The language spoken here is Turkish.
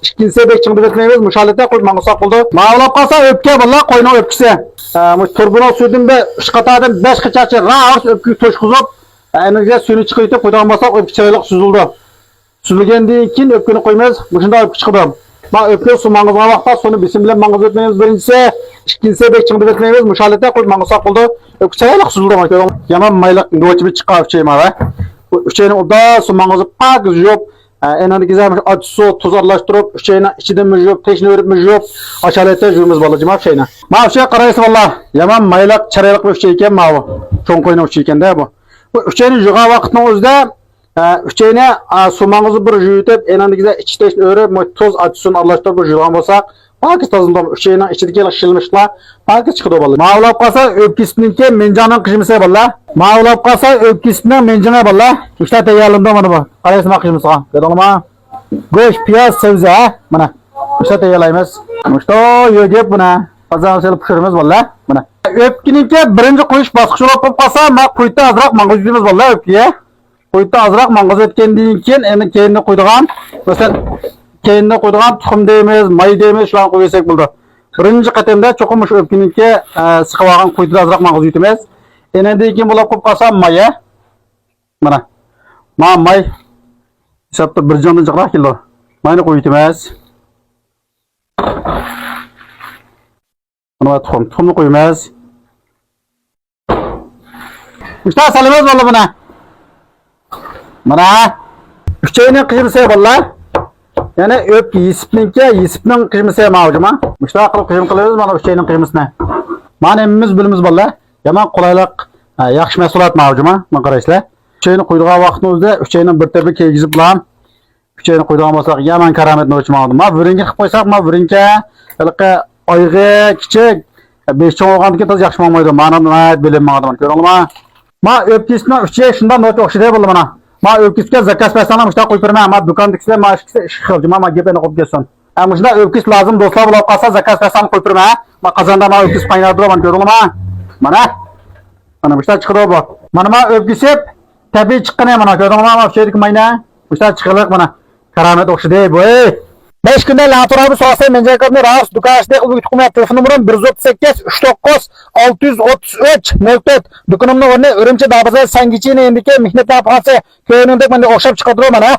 İkincisi bek çıngdı etmeyimiz. Müşalete koyup mangısak oldu. Mağlap kalsa öpke valla koyuna öpkisi. Turbuna sürdüm be şıkatadan 5 kıçaçı rahat öpkü toşkuzup enerjiye suyunu çıkıyıp koydan basak öpkü çayılık süzüldü. Süzülgenden keyin öpkünü koymayız. Muşunda öpkü çıkıdı. Bak öpkü su mangızına vakta sonu bizim bilen mangız etmeyimiz birincisi. İkincisi bek çıngdı etmeyimiz. Müşalete koyup mangısak oldu. Öpkü çayılık süzüldü. Yaman maylık nöçümü çıkar öpçeyim abi. Üçeyini oda su mangızı pak yüzüp enanı güzel acı su tuz aralashtirib üçeyini içinden müjüp teşni örüp müjüp aşalete jürümüz balacım abi şeyine. Ma üçey qaraysiz valla. Yaman maylak çaraylık bir üçey eken ma bu. Çoğun koyuna üçey eken de bu. Bu üçeyini jüga vaqtının özde üçeyini su mangızı bir jüyütüp enanı güzel içi teşni örüp tuz acı suyunu aralashtirib bir jügan bolsak Pakis tazından üçeyini içideki şılmışla pakis çıkıdı valla. Mağlap kalsa öpkisininki mencanın kışımısı valla. Mağlap kalsa öpkisinin mencana valla. İşte teyyarlımda bana bu. Karayısma kışımısı ha. Dedalama. Göç, piyaz, sebze ha. Bana. İşte teyyarlayımız. İşte yögep buna. Azam seli pişirimiz valla. Bana. Öpkininki birinci koyuş basqışı olup kalsa ma kuyutta azrak mangız etimiz valla öpkiye. Kuyutta azrak mangız etkendiğin keyin endi keyinini koyduğun. Mesela keyinini koyduğun tuxum deyimiz, may deyimiz şu an koyuyorsak buldu. Birinci qatemde çoxumuş öpkininki sıqıvağın kuyutta azrak mangız etimiz. Endi keyin bulab qo'yib qolsa maya. Mana. May hisobda 1,5 kilo. Mayni qo'yib etamiz. Mana tuxumni qo'yamiz. İşte salamiz valla buna. Mana. Üçeyni qishimsa valla. Yani öp yisipning qishimsa mavjuma. İşte qilib qishim qilamiz mana üçeyning qishimsini. Mana emmimiz bilimiz valla. Yaman qulaylik, yaxshi mahsulot mavjuma. Mana qarasizlar. Üçeyni qo'ydigan vaqtimizda üçeyni bir tepa kiygizib bilan üçeyni qo'ydigan bo'lsak yaman karamatni o'chmoqdi. Ma viringa qilib qo'ysak, ma viringa haliqi oyga kichik 5 cho'ng olgandan keyin toz yaxshi bo'lmaydi. Mana bilinmadi mana ko'ringlarmi? Ma o'pkisni uchay shundan o'tib o'xshaydi bo'ldi mana. Ma o'pkisga zakaz bersanlar mushta qo'yib bermay, ma do'kondagilar ma ish qildi. Ma gapini qo'yib kelsin. Mushda o'pkis lazım do'stlar bo'lib qolsa zakaz bersan qo'yib bermay. Ma qozonda ma o'pkis qaynab turibman ko'ringlarmi? Mana. Mana mushta chiqdi bu. Mana ma o'pkisi tabiiy chiqqan mana ko'rdingizmi? Ma o'xshaydi mayna. Mushta chiqiliq mana. Karamat o'xshaydi bu. 5 kunda Laturabı so'rasa menjakarni ras dukanashda hukumat telefon numerim 138 39 633 04. Dukanimning o'rni Urumchi Dabazay Sangichini endiki mehnat napasi ko'rinidek menda o'xshab chiqadi mana.